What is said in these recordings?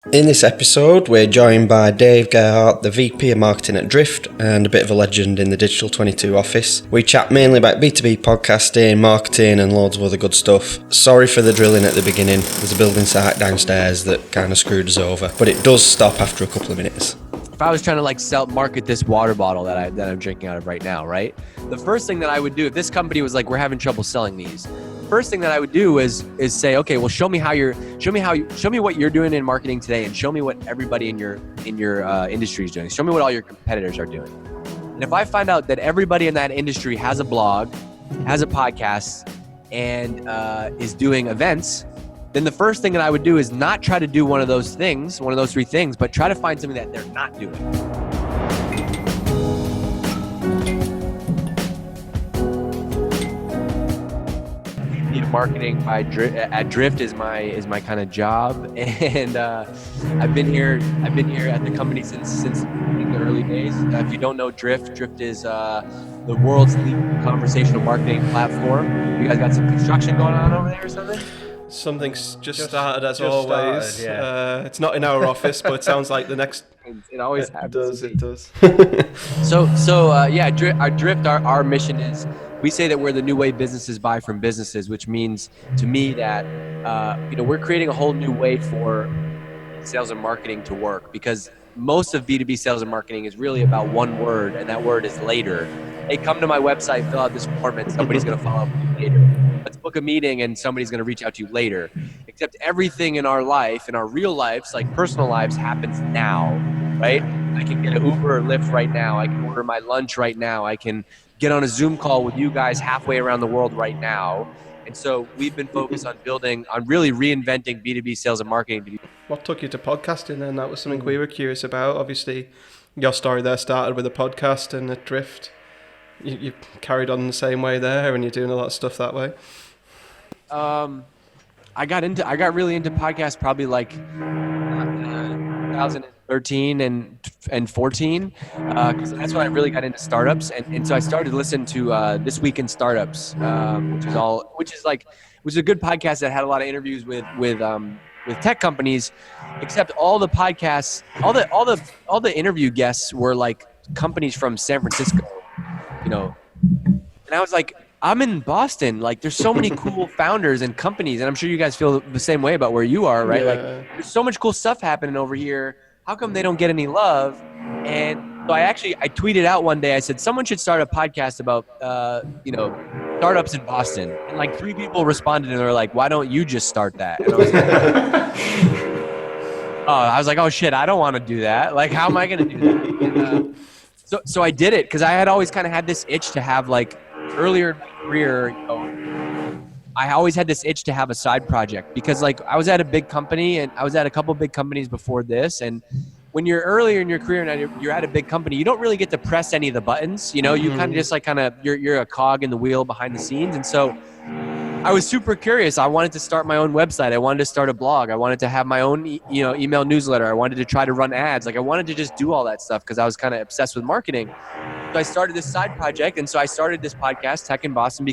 In this episode, we're joined by Dave Gerhardt, the VP of Marketing at Drift and a bit of a legend in the Digital 22 office. We chat mainly about B2B podcasting, marketing and loads of other good stuff. Sorry for the drilling at the beginning. There's a building site downstairs that kind of screwed us over, but it does stop after a couple of minutes. If I was trying to market this water bottle that I'm drinking out of right now, right? The first thing that I would do if this company was like, we're having trouble selling these, first thing that I would do is say, okay, well, show me what you're doing in marketing today, and show me what everybody in your industry is doing. Show me what all your competitors are doing. And if I find out that everybody in that industry has a blog, has a podcast, and is doing events, then the first thing that I would do is not try to do one of those three things, but try to find something that they're not doing. Marketing at Drift is my kind of job, and I've been here at the company since the early days. If you don't know Drift is the world's leading conversational marketing platform. You guys got some construction going on over there or something? Something's just started as always. Yeah. It's not in our office, but it sounds like the next. It always happens. It does. Our mission is, we say that we're the new way businesses buy from businesses, which means to me that we're creating a whole new way for sales and marketing to work, because most of B2B sales and marketing is really about one word, and that word is later. Hey, come to my website, fill out this form, and somebody's going to follow up with you later. Let's book a meeting and somebody's going to reach out to you later. Except everything in our life, in our real lives, like personal lives, happens now, right? I can get an Uber or Lyft right now. I can order my lunch right now. I can get on a Zoom call with you guys halfway around the world right now. And so we've been focused on really reinventing B2B sales and marketing. What took you to podcasting then? That was something we were curious about. Obviously, your story there started with a podcast, and at Drift, you carried on the same way there, and you're doing a lot of stuff that way. I got really into podcasts probably like 2013 and 14, because that's when I really got into startups, and so I started listening to This Week in Startups, which is a good podcast that had a lot of interviews with tech companies, except all the podcasts, all the interview guests were like companies from San Francisco, and I was like, I'm in Boston. Like, there's so many cool founders and companies, and I'm sure you guys feel the same way about where you are, right? Yeah. Like, there's so much cool stuff happening over here. How come they don't get any love? And so I tweeted out one day, I said, someone should start a podcast about, startups in Boston. And like 3 people responded, and they were like, why don't you just start that? And I was like, oh shit, I don't want to do that. Like, how am I going to do that? And, so I did it, because I had always kind of had this itch to have, like, earlier in my career, I always had this itch to have a side project, because like I was at a big company, and I was at a couple big companies before this. And when you're earlier in your career and you're at a big company, you don't really get to press any of the buttons. You kind of just like you're a cog in the wheel behind the scenes. And so I was super curious. I wanted to start my own website. I wanted to start a blog. I wanted to have my own, email newsletter. I wanted to try to run ads. Like, I wanted to just do all that stuff because I was kind of obsessed with marketing. So I started this side project. And so I started this podcast, Tech in Boston,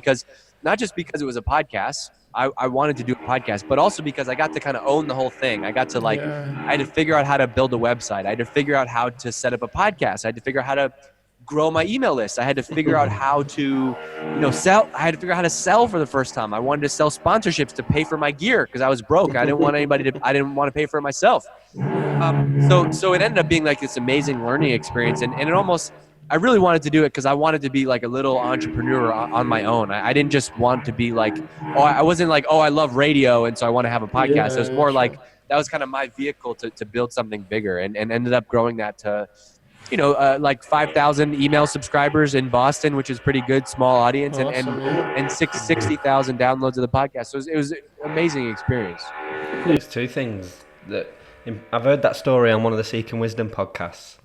not just because it was a podcast. I wanted to do a podcast, but also because I got to kind of own the whole thing. I got to I had to figure out how to build a website. I had to figure out how to set up a podcast. I had to figure out how to grow my email list. I had to figure out how to, sell. I had to figure out how to sell for the first time. I wanted to sell sponsorships to pay for my gear because I was broke. I didn't want to pay for it myself. So it ended up being like this amazing learning experience. And it almost, I really wanted to do it because I wanted to be like a little entrepreneur on my own. I didn't just want to be like, I wasn't like, I love radio, and so I want to have a podcast. Yeah, it was more like, that was kind of my vehicle to build something bigger, and ended up growing that to, like 5,000 email subscribers in Boston, which is pretty good, small audience, awesome, and 60,000 downloads of the podcast. So it was an amazing experience. There's 2 things that I've heard that story on one of the Seeking Wisdom podcasts,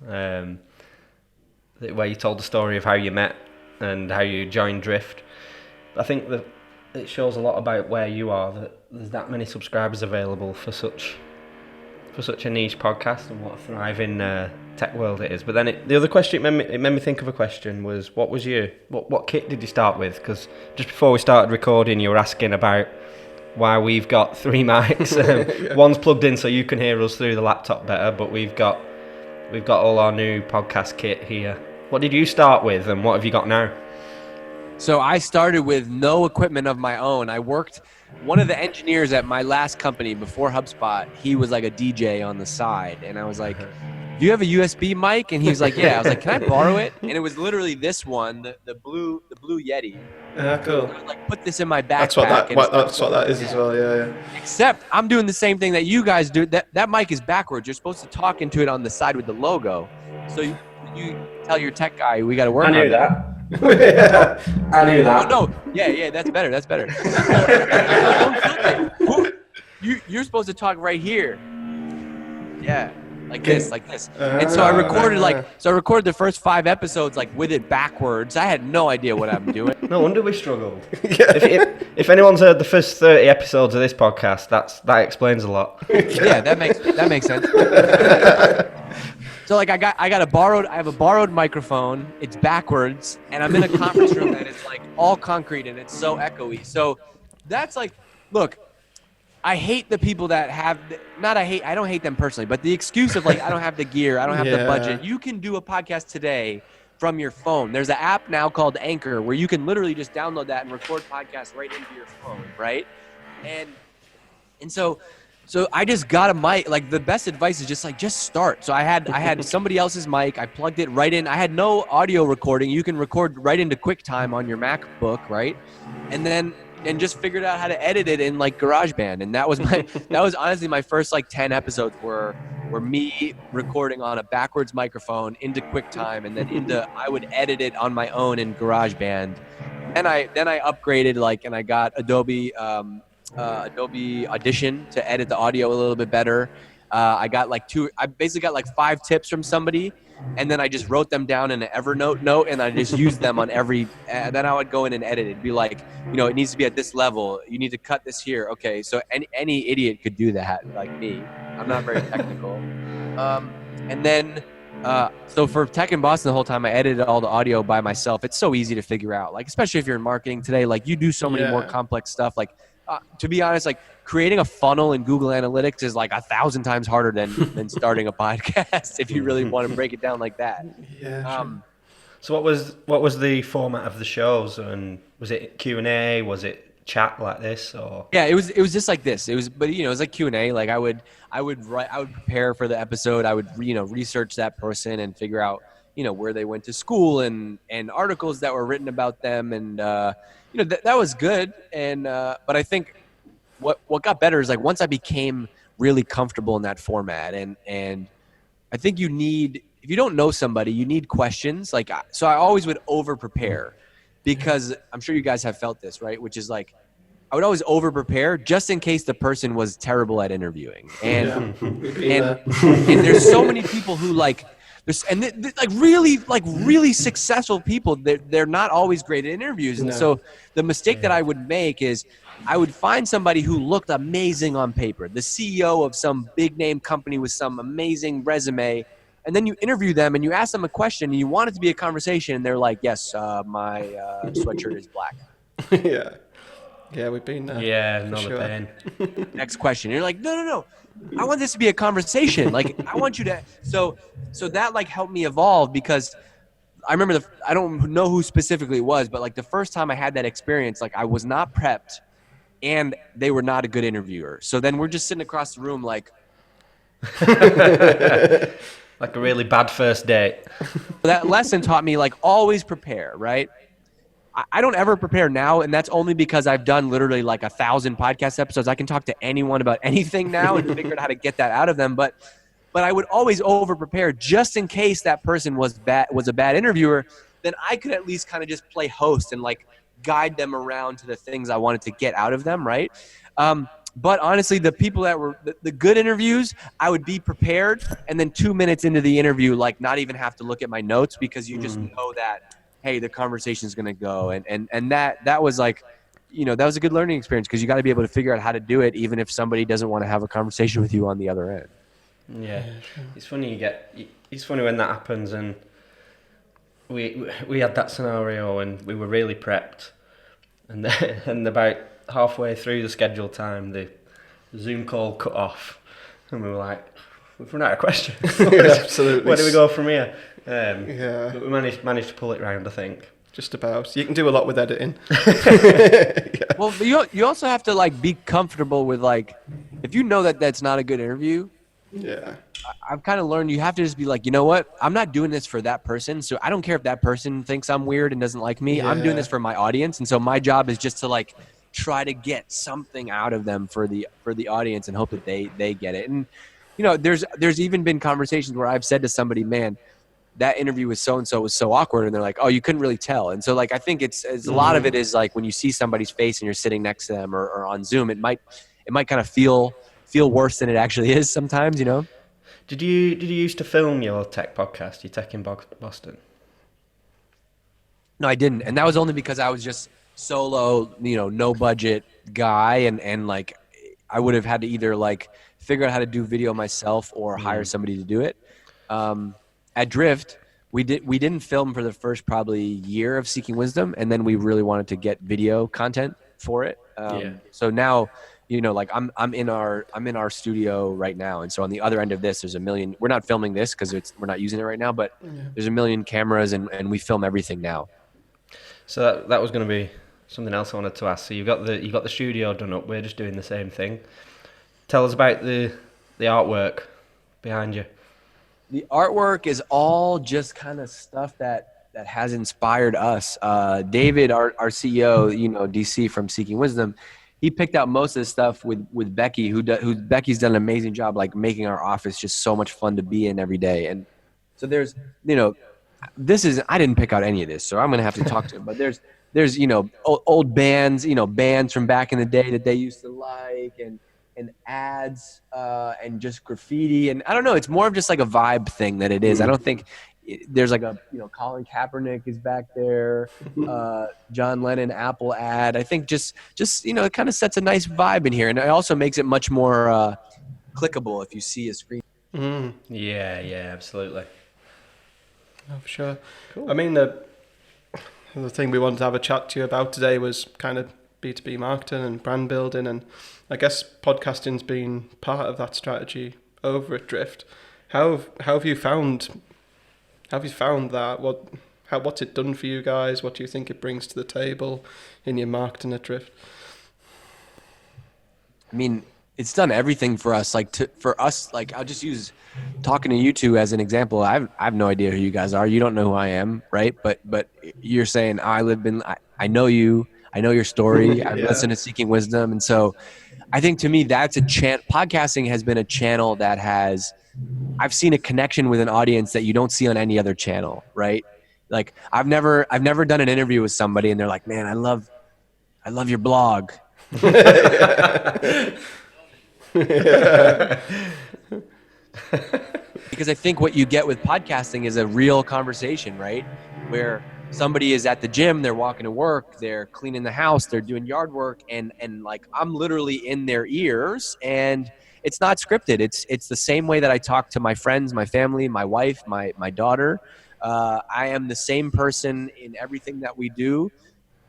where you told the story of how you met and how you joined Drift. I think that it shows a lot about where you are, that there's that many subscribers available for such a niche podcast, and what a thriving tech world it is. But then the other question, it made me think of a question, was what kit did you start with? Because just before we started recording, you were asking about why we've got 3 mics. One's plugged in so you can hear us through the laptop better, but we've got all our new podcast kit here. What did you start with, and what have you got now? So I started with no equipment of my own. One of the engineers at my last company before HubSpot, he was like a DJ on the side. And I was like, do you have a USB mic? And he was like, yeah. I was like, can I borrow it? And it was literally this one, the blue Yeti. Cool. I was like, put this in my backpack. That's what that is as well, yeah. Except I'm doing the same thing that you guys do. That mic is backwards. You're supposed to talk into it on the side with the logo. So you tell your tech guy, we got to work on that. I knew that. Oh, no. Yeah, that's better. You're supposed to talk right here. Yeah, like this. And so I recorded the first 5 episodes like with it backwards. I had no idea what I'm doing. No wonder we struggled. If anyone's heard the first 30 episodes of this podcast, that explains a lot. Yeah, that makes sense. So like I have a borrowed microphone. It's backwards, and I'm in a conference room that is like all concrete and it's so echoey. So that's like, look, I hate the people that have I don't hate them personally, but the excuse of like I don't have the gear, I don't have the budget. You can do a podcast today from your phone. There's an app now called Anchor where you can literally just download that and record podcasts right into your phone, right? And so I just got a mic. Like the best advice is just start. So I had somebody else's mic. I plugged it right in. I had no audio recording. You can record right into QuickTime on your MacBook, right? And just figured out how to edit it in like GarageBand. And that was honestly my first like 10 episodes were me recording on a backwards microphone into QuickTime, and then I would edit it on my own in GarageBand. And then I upgraded and I got Adobe Audition to edit the audio a little bit better. I basically got 5 tips from somebody, and then I just wrote them down in an Evernote note, and I just used them on every, then I would go in and edit it. It'd be like, it needs to be at this level. You need to cut this here. Okay. So any idiot could do that, like me. I'm not very technical. And then, so for Tech in Boston, the whole time I edited all the audio by myself. It's so easy to figure out, especially if you're in marketing today, you do so many more complex stuff. To be honest, creating a funnel in Google Analytics is 1,000 times harder than starting a podcast if you really want to break it down like that. Yeah. So what was the format of the shows, and was it Q&A? Was it chat like this, or? Yeah, it was just like this. It was like Q&A. I would prepare for the episode. I would research that person and figure out where they went to school and articles that were written about them, and that was good. And but I think what got better is once I became really comfortable in that format, and I think if you don't know somebody, you need questions. So I always would over prepare, because I'm sure you guys have felt this, right? Which is I would always over prepare just in case the person was terrible at interviewing. And there's so many people who really successful people, they're not always great at interviews. And so the mistake that I would make is I would find somebody who looked amazing on paper, the CEO of some big name company with some amazing resume, and then you interview them and you ask them a question and you want it to be a conversation, and they're like, yes, my sweatshirt is black. Yeah, we've been there. Yeah, not a pain. Next question. You're like, no. I want this to be a conversation. I want you to. So that helped me evolve, because I remember I don't know who specifically it was, but the first time I had that experience, I was not prepped, and they were not a good interviewer. So then we're just sitting across the room like a really bad first date. That lesson taught me always prepare, right? I don't ever prepare now, and that's only because I've done literally 1,000 podcast episodes. I can talk to anyone about anything now and figure out how to get that out of them. But I would always over prepare just in case that person was a bad interviewer. Then I could at least kind of just play host and guide them around to the things I wanted to get out of them, right? But honestly, the people that were the good interviews, I would be prepared, and then 2 minutes into the interview, not even have to look at my notes, because you just know that, hey, the conversation is going to go. And that was that was a good learning experience, because you got to be able to figure out how to do it, even if somebody doesn't want to have a conversation with you on the other end. Yeah, it's funny it's funny when that happens, and we had that scenario and we were really prepped, and about halfway through the scheduled time, the Zoom call cut off, and we were like, we've run out of questions. Absolutely. Where do we go from here? Yeah. But we managed to pull it round, I think. Just about. You can do a lot with editing. Well, you also have to like be comfortable with like, if you know that that's not a good interview. Yeah. I've kind of learned you have to just be like, you know what? I'm not doing this for that person. So I don't care if that person thinks I'm weird and doesn't like me. I'm doing this for my audience. And so my job is just to like try to get something out of them for the audience and hope that they get it. And, you know, there's even been conversations where I've said to somebody, man, that interview with so-and-so was so awkward. And they're like, oh, you couldn't really tell. And so like, I think it's a lot of it is like when you see somebody's face and you're sitting next to them or on Zoom, it might kind of feel worse than it actually is sometimes, you know? Did you used to film your tech podcast, your Tech in Boston? No, I didn't. And that was only because I was just solo, you know, no budget guy. And like, I would have had to either like figure out how to do video myself or hire somebody to do it. At Drift, we didn't film for the first probably year of Seeking Wisdom. And then we really wanted to get video content for it. So now, you know, like I'm in our studio right now, and so on the other end of this, there's a million. We're not filming this because we're not using it right now, but there's a million cameras, and we film everything now. So that was going to be something else I wanted to ask. So you got the studio done up. We're just doing the same thing. Tell us about the artwork behind you. The artwork is all just kind of stuff that has inspired us. David, our CEO, you know, DC from Seeking Wisdom. He picked out most of the stuff with Becky, who Becky's done an amazing job, like making our office just so much fun to be in every day. And so there's, you know, I didn't pick out any of this, so I'm gonna have to talk to him. But there's you know old bands, you know, bands from back in the day that they used to like, and ads, and just graffiti, and I don't know. It's more of just like a vibe thing that it is. I don't think there's like a, you know, Colin Kaepernick is back there, John Lennon Apple ad. I think just you know, it kind of sets a nice vibe in here, and it also makes it much more clickable if you see a screen. Yeah, absolutely. Oh, for sure. Cool. I mean, the thing we wanted to have a chat to you about today was kind of B2B marketing and brand building, and I guess podcasting's been part of that strategy over at Drift. How have you found that? What's it done for you guys? What do you think it brings to the table in your marketing at Drift? I mean, it's done everything for us. Like for us, like I'll just use talking to you two as an example. I have no idea who you guys are. You don't know who I am, right? But you're saying I know you. I know your story. I've listened to Seeking Wisdom, and so I think to me that's podcasting has been a channel that I've seen a connection with an audience that you don't see on any other channel, right? Like I've never done an interview with somebody and they're like, man, I love your blog. Because I think what you get with podcasting is a real conversation, right? Where somebody is at the gym, they're walking to work, they're cleaning the house, they're doing yard work, and like I'm literally in their ears, and it's not scripted. It's the same way that I talk to my friends, my family, my wife, my daughter. I am the same person in everything that we do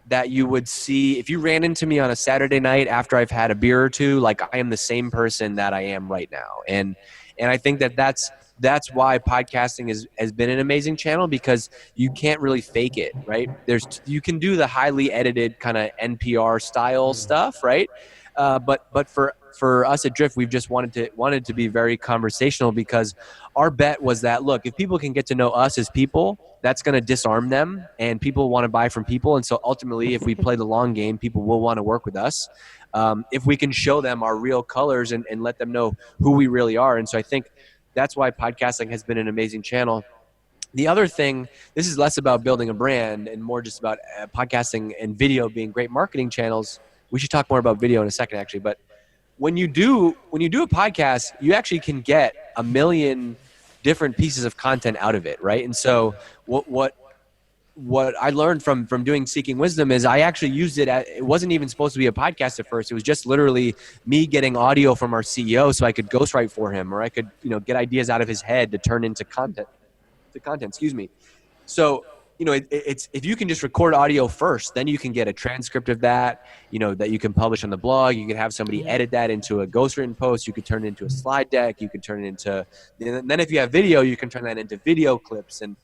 that you would see if you ran into me on a Saturday night after I've had a beer or two. Like I am the same person that I am right now, and I think that's why podcasting has been an amazing channel, because you can't really fake it, right? You can do the highly edited kind of NPR style stuff, right? But for us at Drift, we've just wanted to be very conversational, because our bet was that, look, if people can get to know us as people, that's going to disarm them, and people want to buy from people. And so ultimately, if we play the long game, people will want to work with us. If we can show them our real colors and let them know who we really are. And so I think that's why podcasting has been an amazing channel. The other thing, this is less about building a brand and more just about podcasting and video being great marketing channels. We should talk more about video in a second, actually. But when you do a podcast, you actually can get a million different pieces of content out of it, right? And so what I learned from doing Seeking Wisdom is I actually used it it wasn't even supposed to be a podcast at first. It was just literally me getting audio from our CEO so I could ghostwrite for him, or I could, get ideas out of his head to turn into content, excuse me. So it's if you can just record audio first, then you can get a transcript of that, that you can publish on the blog. You can have somebody edit that into a ghostwritten post. You could turn it into a slide deck. You could turn it into, and then if you have video, you can turn that into video clips and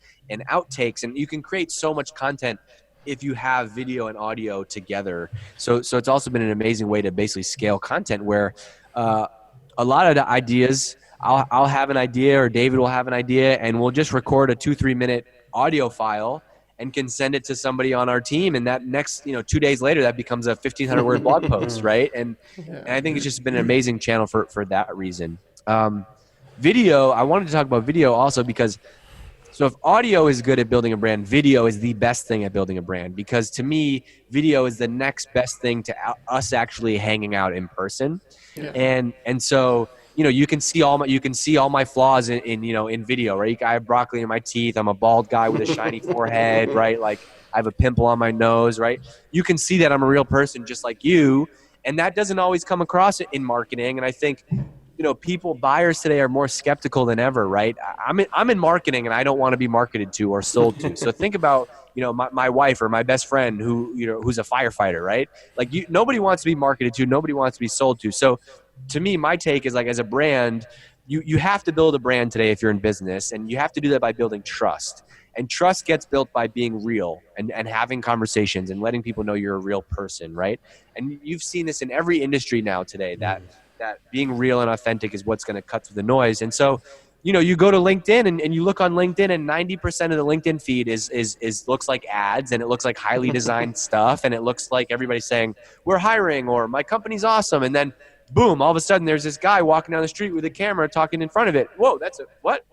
outtakes, and you can create so much content if you have video and audio together. So it's also been an amazing way to basically scale content where a lot of the ideas, I'll have an idea, or David will have an idea, and we'll just record a 2-3 minute audio file and can send it to somebody on our team, and that next 2 days later that becomes a 1,500 word blog post, right? And I think it's just been an amazing channel for that reason. Video, I wanted to talk about video also because, so if audio is good at building a brand, video is the best thing at building a brand, because to me, video is the next best thing to us actually hanging out in person. And so you can see all my flaws in video, right? I have broccoli in my teeth. I'm a bald guy with a shiny forehead, right? Like I have a pimple on my nose, right? You can see that I'm a real person just like you, and that doesn't always come across in marketing. And I think buyers today are more skeptical than ever, right? I'm in marketing and I don't want to be marketed to or sold to. So think about, my wife or my best friend who's a firefighter, right? Like nobody wants to be marketed to, nobody wants to be sold to. So to me, my take is like, as a brand, you have to build a brand today if you're in business, and you have to do that by building trust. And trust gets built by being real and having conversations and letting people know you're a real person, right? And you've seen this in every industry now today, that being real and authentic is what's going to cut through the noise. And so, you go to LinkedIn and you look on LinkedIn, and 90% of the LinkedIn feed is looks like ads, and it looks like highly designed stuff, and it looks like everybody's saying we're hiring or my company's awesome, and then boom, all of a sudden there's this guy walking down the street with a camera talking in front of it. Whoa, what?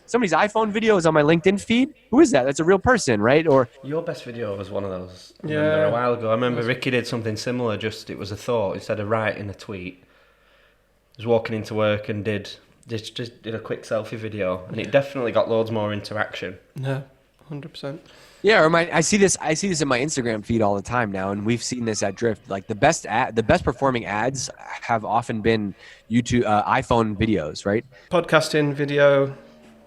Somebody's iPhone video is on my LinkedIn feed? Who is that? That's a real person, right? Or your best video was one of those. I remember a while ago. I remember Ricky did something similar. Just it was a thought instead of writing a tweet. He was walking into work and did a quick selfie video, and it definitely got loads more interaction. Yeah, 100%. yeah, or I see this in my Instagram feed all the time now, and we've seen this at Drift. Like the best performing ads have often been YouTube iPhone videos, right? Podcasting, video,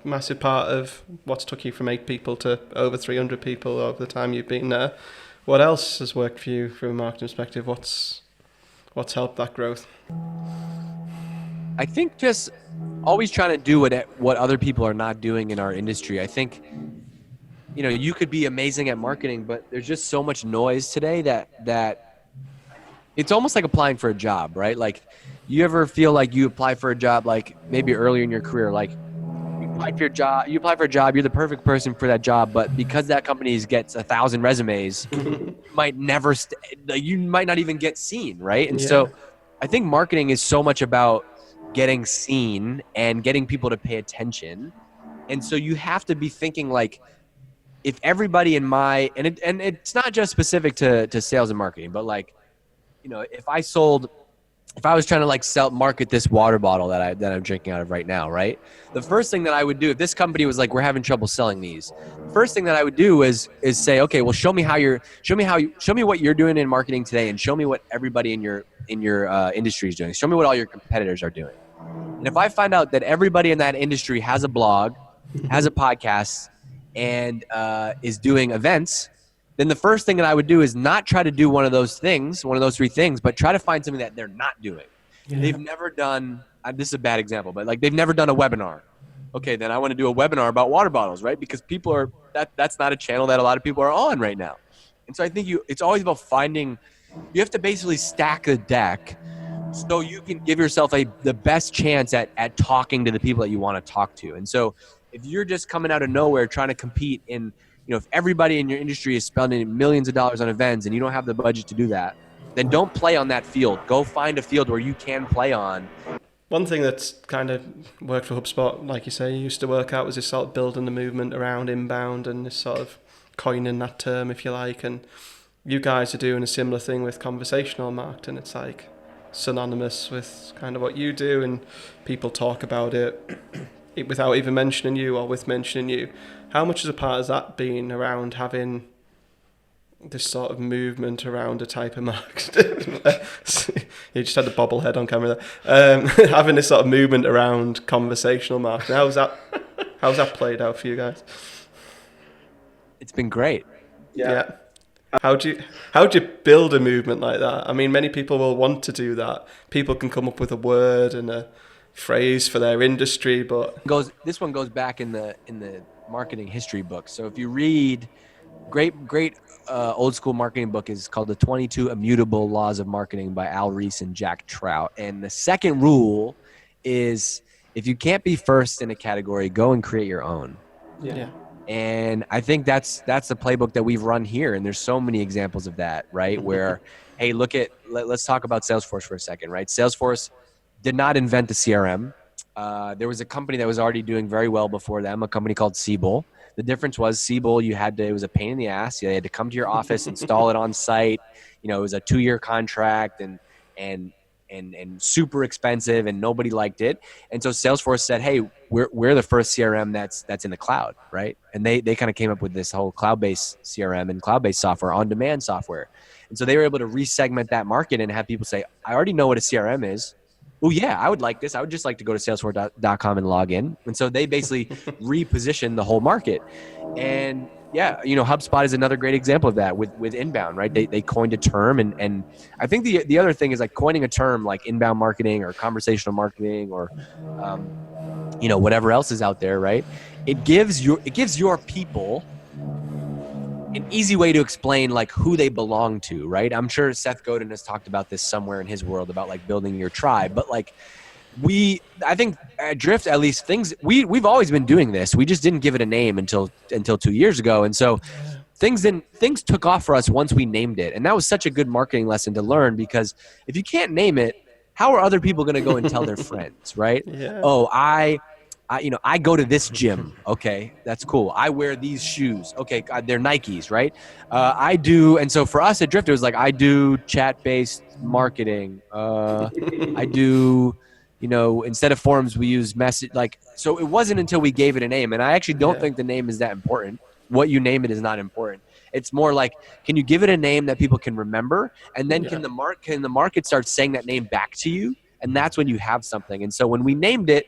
massive part of what's took you from 8 people to over 300 people over the time you've been there. What else has worked for you from a marketing perspective? What's helped that growth? I think just always trying to do what other people are not doing in our industry. I think, you could be amazing at marketing, but there's just so much noise today that it's almost like applying for a job, right? Like, you ever feel like you apply for a job, like maybe earlier in your career, like you apply for a job, you're the perfect person for that job, but because that company gets 1,000 resumes, you might not even get seen, right? And so I think marketing is so much about getting seen and getting people to pay attention. And so you have to be thinking like, if everybody in and it's not just specific to sales and marketing, but like, if I was trying to market this water bottle that I'm drinking out of right now, right? The first thing that I would do, if this company was like, we're having trouble selling these, first thing that I would do is say, okay, well, show me what you're doing in marketing today, and show me what everybody in your industry is doing. Show me what all your competitors are doing. And if I find out that everybody in that industry has a blog, has a podcast, and is doing events, then the first thing that I would do is not try to do one of those 3 things, but try to find something that they're not doing. Yeah. They've never done, this is a bad example, but like they've never done a webinar. Okay, then I want to do a webinar about water bottles, right? Because that's not a channel that a lot of people are on right now. And so I think it's always about you have to basically stack the deck so you can give yourself the best chance at talking to the people that you want to talk to. And so if you're just coming out of nowhere trying to compete if everybody in your industry is spending millions of dollars on events and you don't have the budget to do that, then don't play on that field. Go find a field where you can play on. One thing that's kind of worked for HubSpot, like you say, you used to work out, was this sort of building the movement around inbound and this sort of coining that term, if you like. And you guys are doing a similar thing with conversational marketing. It's like synonymous with kind of what you do, and people talk about it without even mentioning you or with mentioning you. How much of a part has that been around having this sort of movement around a type of marketing? You just had the bobblehead on camera there. Having this sort of movement around conversational marketing. How's that played out for you guys? It's been great. Yeah. How'd you build a movement like that? I mean, many people will want to do that. People can come up with a word and a phrase for their industry, but This one goes back in the marketing history book. So if you read great old school marketing book is called The 22 Immutable Laws of Marketing by Al Ries and Jack Trout. And the second rule is if you can't be first in a category, go and create your own. yeah. And I think that's the playbook that we've run here. And there's so many examples of that, right? Where, hey, let's talk about Salesforce for a second, right? Salesforce did not invent the CRM. There was a company that was already doing very well before them, a company called Siebel. The difference was Siebel, it was a pain in the ass. You had to come to your office, install it on site. It was a 2-year contract and super expensive, and nobody liked it. And so Salesforce said, hey, we're the first CRM that's in the cloud, right? And they kind of came up with this whole cloud-based CRM and cloud-based software, on-demand software. And so they were able to resegment that market and have people say, I already know what a CRM is. Oh yeah, I would like this. I would just like to go to salesforce.com and log in. And so they basically repositioned the whole market. And yeah, HubSpot is another great example of that with inbound, right? They coined a term, and I think the other thing is like coining a term like inbound marketing or conversational marketing or whatever else is out there, right? It gives your people an easy way to explain like who they belong to, right? I'm sure Seth Godin has talked about this somewhere in his world about like building your tribe, but like I think at Drift, at least we've always been doing this. We just didn't give it a name until 2 years ago. And so things took off for us once we named it. And that was such a good marketing lesson to learn, because if you can't name it, how are other people going to go and tell their friends, right? Yeah. Oh, I go to this gym. Okay, that's cool. I wear these shoes. Okay, they're Nikes, right? I do. And so for us at Drift, it was like, I do chat-based marketing. I do, instead of forums, we use message. Like, so it wasn't until we gave it a name. And I actually don't think the name is that important. What you name it is not important. It's more like, can you give it a name that people can remember? And then can the market start saying that name back to you? And that's when you have something. And so when we named it,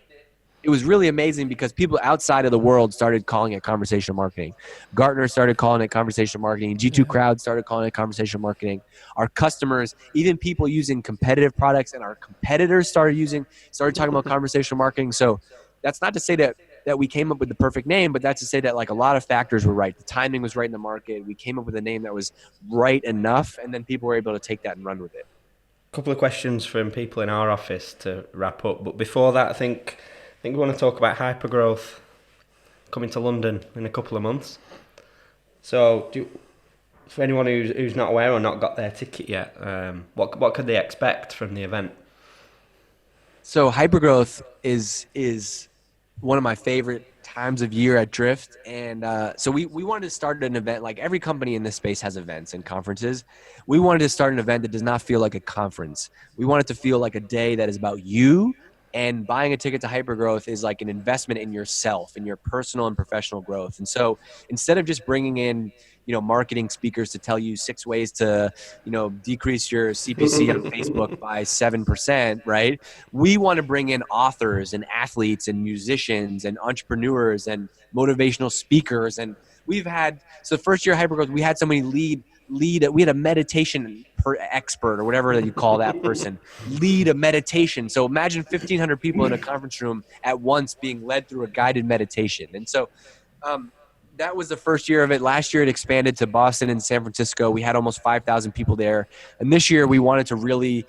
it was really amazing because people outside of the world started calling it conversational marketing. Gartner started calling it conversational marketing. G2 Crowd started calling it conversational marketing. Our customers, even people using competitive products and our competitors started talking about conversational marketing. So that's not to say that we came up with the perfect name, but that's to say that like a lot of factors were right. The timing was right in the market. We came up with a name that was right enough, and then people were able to take that and run with it. A couple of questions from people in our office to wrap up. But before that, I think we want to talk about Hypergrowth coming to London in a couple of months. So, for anyone who's not aware or not got their ticket yet, what could they expect from the event? So Hypergrowth is one of my favorite times of year at Drift, and so we wanted to start an event. Like every company in this space has events and conferences. We wanted to start an event that does not feel like a conference. We want it to feel like a day that is about you. And buying a ticket to Hypergrowth is like an investment in yourself, in your personal and professional growth. And so instead of just bringing in, marketing speakers to tell you 6 ways to, decrease your CPC on Facebook by 7%, right? We want to bring in authors and athletes and musicians and entrepreneurs and motivational speakers. And so the first year of Hypergrowth, we had somebody we had a meditation expert or whatever that you call that person lead a meditation. So imagine 1,500 people in a conference room at once being led through a guided meditation. And so that was the first year of it. Last year it expanded to Boston and San Francisco. We had almost 5,000 people there. And this year we wanted to really,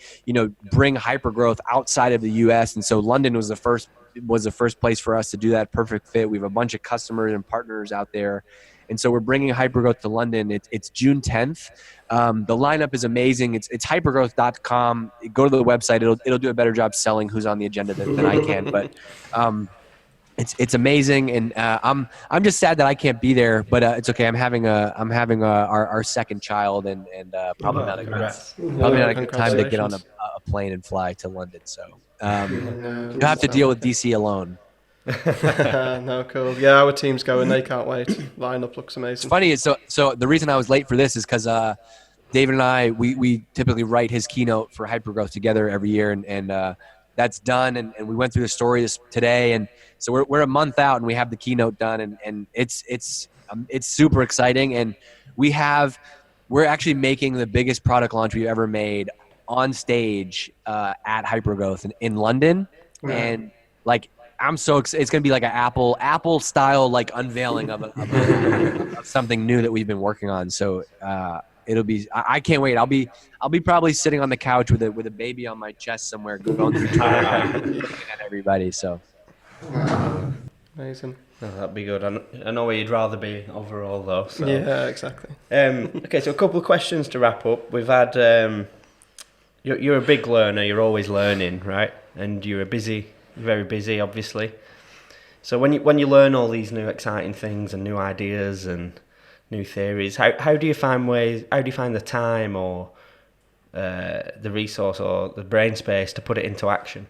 bring Hypergrowth outside of the US. And so London was the first place for us to do that. Perfect fit. We have a bunch of customers and partners out there. And so we're bringing Hypergrowth to London. It's June 10th. The lineup is amazing. It's hypergrowth.com. Go to the website. It'll do a better job selling who's on the agenda than I can. But it's amazing, and I'm just sad that I can't be there. But it's okay. I'm having our second child, and probably not a good time to get on a plane and fly to London. So you'll have to deal with DC alone. No, cool. Yeah, our team's going. They can't wait. Lineup looks amazing. It's funny. So the reason I was late for this is because David and I we typically write his keynote for Hypergrowth together every year, and that's done. And we went through the story today, and so we're a month out, and we have the keynote done, and it's It's super exciting, and we're actually making the biggest product launch we've ever made on stage at Hypergrowth in London, and like I'm so excited. It's gonna be like an Apple style like unveiling of something new that we've been working on. So it'll be I can't wait. I'll be probably sitting on the couch with a baby on my chest somewhere, going through Twitter, looking at everybody. So Amazing. Oh, that'd be good. I know where you'd rather be overall, though. So. Yeah, exactly. Okay, so a couple of questions to wrap up. We've had you're a big learner. You're always learning, right? And you're very busy, obviously. So when you learn all these new exciting things and new ideas and new theories, how do you find the time or the resource or the brain space to put it into action?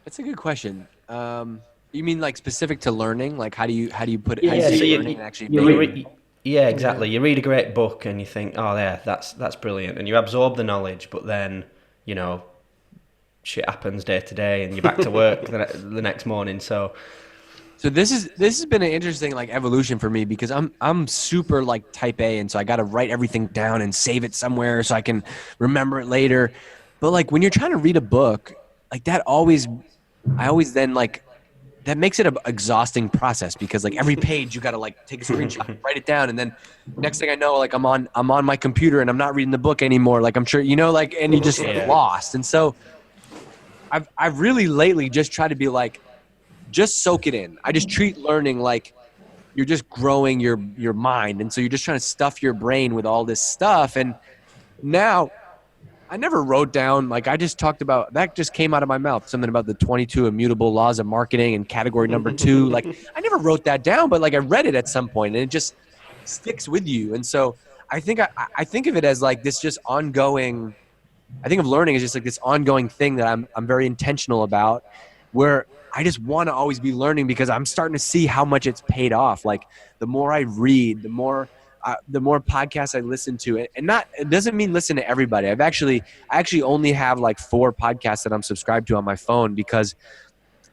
that's a good question. You mean like specific to learning? Like how do you put it? Yeah, how do you so take you, learning and actually yeah, exactly. You read a great book and you think, oh, yeah, that's brilliant, and you absorb the knowledge, but then shit happens day to day, and you're back to work the next morning. So this has been an interesting like evolution for me, because I'm super like type A, and so I got to write everything down and save it somewhere so I can remember it later. But like when you're trying to read a book, like I always then like that makes it an exhausting process, because like every page you got to like take a screenshot and write it down, and then next thing I know, like I'm on my computer and I'm not reading the book anymore. Like I'm sure like, and you just get lost. And so I've really lately just tried to be like, just soak it in. I just treat learning like you're just growing your mind, and so you're just trying to stuff your brain with all this stuff. And now I never wrote down, like I just talked about, that just came out of my mouth, something about the 22 immutable laws of marketing and category number 2. Like I never wrote that down, but like I read it at some point and it just sticks with you. And so I think I think of it as like this just ongoing, I think of learning as just like this ongoing thing that I'm very intentional about, where I just want to always be learning, because I'm starting to see how much it's paid off. Like the more I read, the more podcasts I listen to, and it doesn't mean listen to everybody. I actually only have like 4 podcasts that I'm subscribed to on my phone, because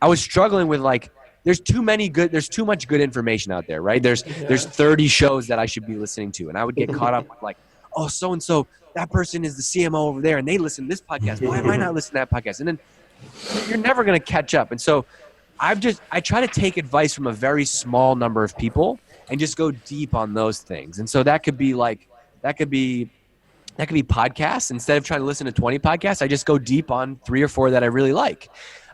I was struggling with like, there's too much good information out there, right? There's 30 shows that I should be listening to, and I would get caught up with like, oh, so and so, that person is the CMO over there, and they listen to this podcast. Why am I not listening to that podcast? And then you're never going to catch up. And so I try to take advice from a very small number of people and just go deep on those things. And so that could be podcasts. Instead of trying to listen to 20 podcasts, I just go deep on 3 or 4 that I really like.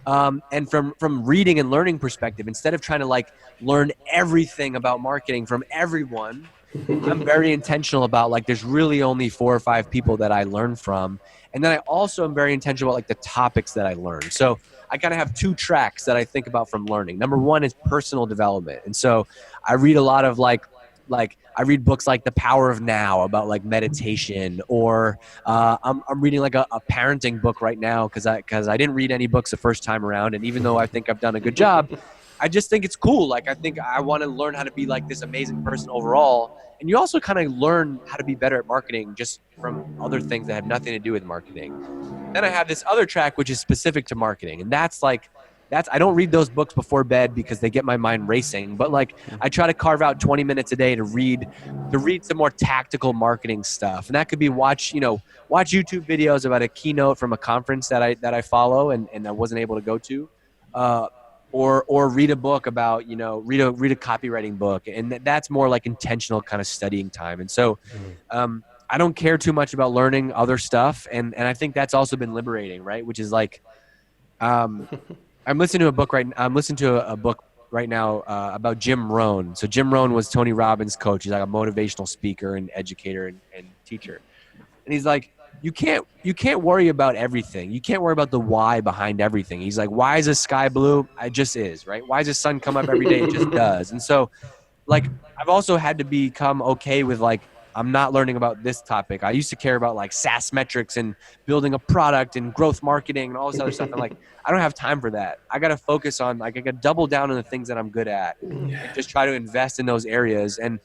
And from reading and learning perspective, instead of trying to like learn everything about marketing from everyone, I'm very intentional about like, there's really only 4 or 5 people that I learn from. And then I also am very intentional about like the topics that I learn. So I kind of have 2 tracks that I think about from learning. Number 1 is personal development. And so I read a lot of like I read books like The Power of Now about like meditation, or I'm reading like a parenting book right now, because I didn't read any books the first time around. And even though I think I've done a good job, I just think it's cool. Like I think I want to learn how to be like this amazing person overall. And you also kind of learn how to be better at marketing just from other things that have nothing to do with marketing. Then I have this other track which is specific to marketing, and that's I don't read those books before bed because they get my mind racing, but like I try to carve out 20 minutes a day to read some more tactical marketing stuff. And that could be watch YouTube videos about a keynote from a conference that I follow and I wasn't able to go to. Or read a book about, read a copywriting book. And that's more like intentional kind of studying time. And so I don't care too much about learning other stuff. And I think that's also been liberating, right? Which is like, I'm listening to a book right now about Jim Rohn. So Jim Rohn was Tony Robbins' coach. He's like a motivational speaker and educator and teacher. And he's like, you can't worry about everything. You can't worry about the why behind everything. He's like, why is the sky blue? It just is, right? Why does the sun come up every day? It just does. And so like, I've also had to become okay with like, I'm not learning about this topic. I used to care about like SaaS metrics and building a product and growth marketing and all this other stuff. I'm like, I don't have time for that. I got to focus on like, I got to double down on the things that I'm good at and just try to invest in those areas. And,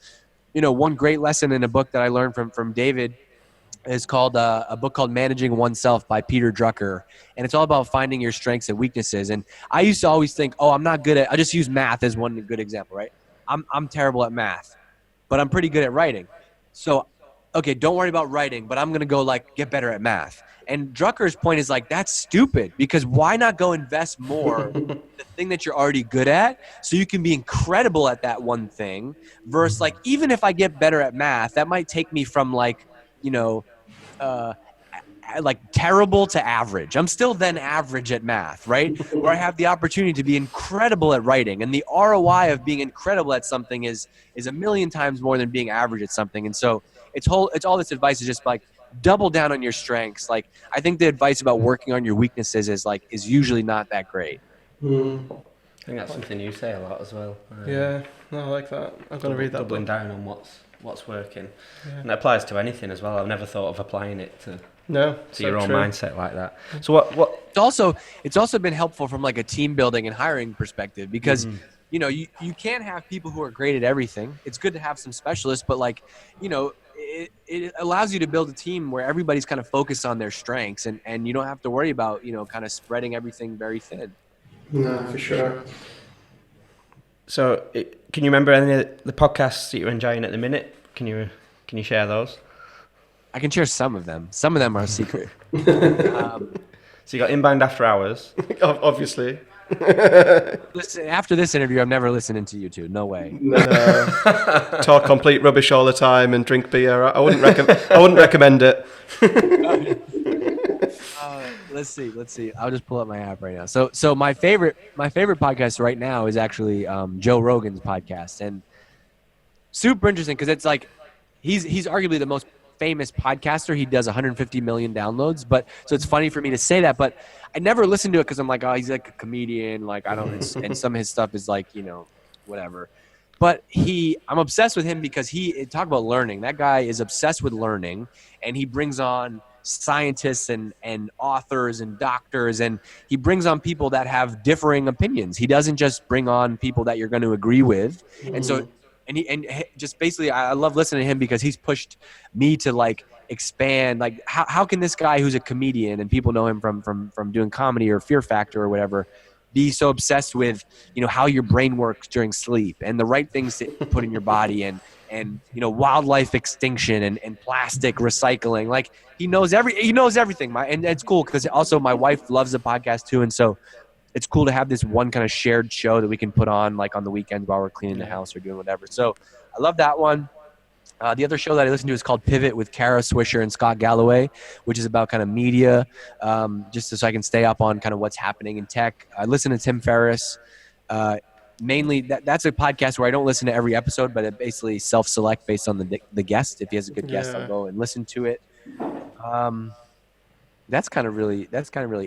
one great lesson in a book that I learned from David is called a book called Managing Oneself by Peter Drucker. And it's all about finding your strengths and weaknesses. And I used to always think, oh, I'm not good at, I just use math as one good example, right? I'm terrible at math, but I'm pretty good at writing. So, okay, don't worry about writing, but I'm going to go like get better at math. And Drucker's point is like, that's stupid, because why not go invest more in the thing that you're already good at so you can be incredible at that one thing versus like, even if I get better at math, that might take me from like, you know, like terrible to average. I'm still then average at math, right? Where I have the opportunity to be incredible at writing, and the ROI of being incredible at something is a million times more than being average at something. And so it's all this advice is just like double down on your strengths. Like I think the advice about working on your weaknesses is usually not that great. I think that's something you say a lot as well. Yeah, no, I like that. I'm going to read that. Doubling down on what's working. Yeah. And it applies to anything as well. I've never thought of applying it to your own mindset like that. So what it's also been helpful from like a team building and hiring perspective, because you know, you can't have people who are great at everything. It's good to have some specialists, but like, you know, it allows you to build a team where everybody's kind of focused on their strengths, and you don't have to worry about, you know, kind of spreading everything very thin. No, for sure. So, can you remember any of the podcasts that you're enjoying at the minute? Can you share those? I can share some of them. Some of them are a secret. So you got Inbound After Hours. Obviously. Listen, after this interview, I'm never listening to you two. No way. No. Talk complete rubbish all the time and drink beer. I wouldn't recommend it. Let's see. I'll just pull up my app right now. So my favorite podcast right now is actually Joe Rogan's podcast, and super interesting because it's like he's arguably the most famous podcaster. He does 150 million downloads, but so it's funny for me to say that, but I never listened to it because I'm like, oh, he's like a comedian, like I don't, and some of his stuff is like, you know, whatever. But I'm obsessed with him because talk about learning. That guy is obsessed with learning, and he brings on scientists and authors and doctors, and he brings on people that have differing opinions. He doesn't just bring on people that you're going to agree with. And so and just basically I love listening to him because he's pushed me to like expand, like how can this guy who's a comedian and people know him from doing comedy or Fear Factor or whatever be so obsessed with, you know, how your brain works during sleep and the right things to put in your body and you know, wildlife extinction and plastic recycling. Like he knows everything. And it's cool because also my wife loves the podcast too, and so it's cool to have this one kind of shared show that we can put on like on the weekends while we're cleaning the house or doing whatever. So I love that one. The other show that I listen to is called Pivot with Kara Swisher and Scott Galloway, which is about kind of media, just so I can stay up on kind of what's happening in tech. I listen to Tim Ferriss. Mainly, that's a podcast where I don't listen to every episode, but it basically self-select based on the guest. If he has a good guest, I'll go and listen to it. That's kind of really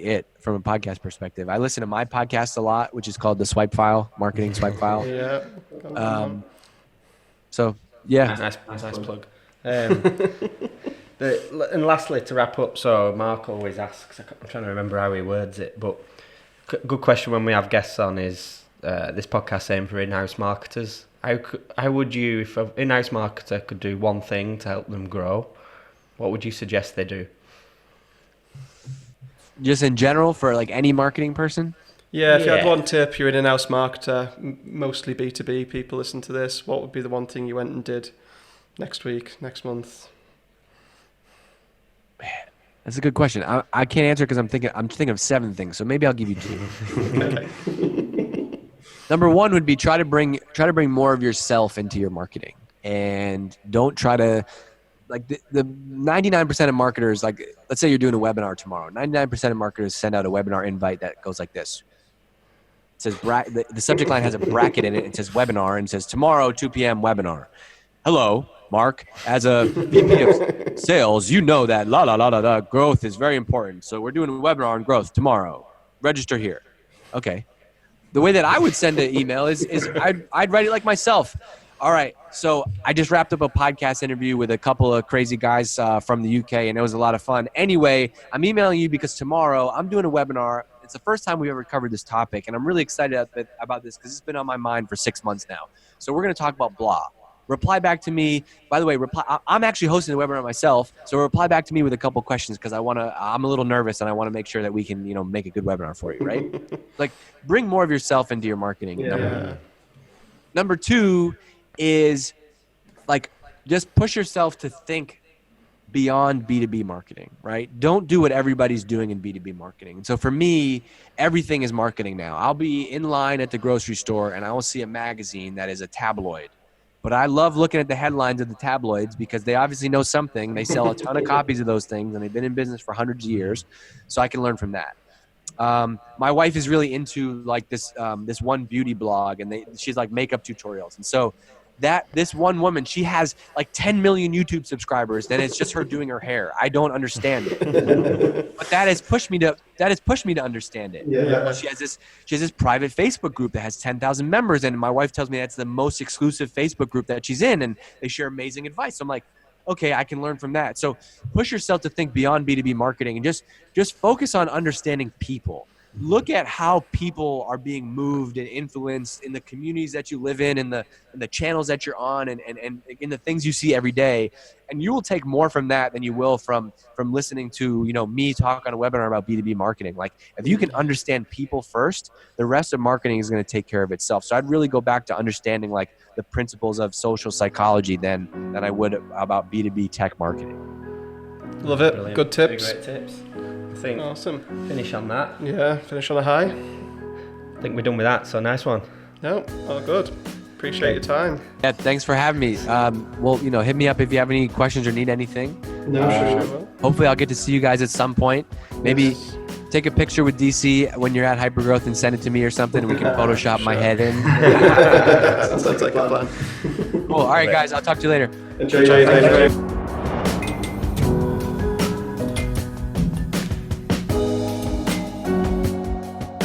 it from a podcast perspective. I listen to my podcast a lot, which is called the Swipe File, Marketing Swipe File. Yeah. So yeah, nice plug. And lastly, to wrap up, so Mark always asks. I'm trying to remember how he words it, but good question when we have guests on is this podcast aimed for in-house marketers. How would you, if an in-house marketer could do one thing to help them grow, what would you suggest they do? Just in general for like any marketing person? Yeah, if you had one tip, you're an in-house marketer, mostly B2B people listen to this, what would be the one thing you went and did next week, next month? Man, that's a good question. I can't answer because I'm thinking of 7 things, so maybe I'll give you 2. Okay. Number 1 would be try to bring more of yourself into your marketing, and don't try to, like the 99% of marketers, like let's say you're doing a webinar tomorrow. 99% of marketers send out a webinar invite that goes like this. It says the subject line has a bracket in it. It says webinar and it says tomorrow 2 p.m. webinar. Hello, Mark. As a VP of sales, you know that growth is very important. So we're doing a webinar on growth tomorrow. Register here. Okay. The way that I would send an email is I'd write it like myself. All right, so I just wrapped up a podcast interview with a couple of crazy guys from the UK, and it was a lot of fun. Anyway, I'm emailing you because tomorrow I'm doing a webinar. It's the first time we've ever covered this topic, and I'm really excited about this because it's been on my mind for 6 months now. So we're going to talk about blah. reply back to me. By the way, I'm actually hosting the webinar myself, so reply back to me with a couple questions because I'm a little nervous and I want to make sure that we can, make a good webinar for you, right? Like, bring more of yourself into your marketing. Yeah. Number two is like, just push yourself to think beyond B2B marketing, right? Don't do what everybody's doing in B2B marketing. And so for me, everything is marketing now. I'll be in line at the grocery store and I will see a magazine that is a tabloid. But I love looking at the headlines of the tabloids because they obviously know something. They sell a ton of copies of those things and they've been in business for hundreds of years. So I can learn from that. My wife is really into like this one beauty blog, and she's like makeup tutorials. And so this one woman, she has like 10 million YouTube subscribers, and it's just her doing her hair. I don't understand it, but that has pushed me to understand it. Yeah. She has this private Facebook group that has 10,000 members, and my wife tells me that's the most exclusive Facebook group that she's in, and they share amazing advice. So I'm like, okay, I can learn from that. So push yourself to think beyond B2B marketing and just focus on understanding people. Look at how people are being moved and influenced in the communities that you live in the channels that you're on and in the things you see every day. And you will take more from that than you will from listening to, me talk on a webinar about B2B marketing. Like, if you can understand people first, the rest of marketing is going to take care of itself. So I'd really go back to understanding like the principles of social psychology than I would about B2B tech marketing. Love it. Brilliant. Good tips. Great tips. I think Awesome. finish on that. Yeah, finish on a high. I think we're done with that, so nice one. No, all good. Appreciate your time. Yeah, thanks for having me. Well, hit me up if you have any questions or need anything. No, sure will. Hopefully I'll get to see you guys at some point. Maybe Yes. take a picture with DC when you're at Hypergrowth and send it to me or something, and we can Photoshop my head in. Sounds like a plan. Cool. All right, guys. I'll talk to you later. Enjoy your day.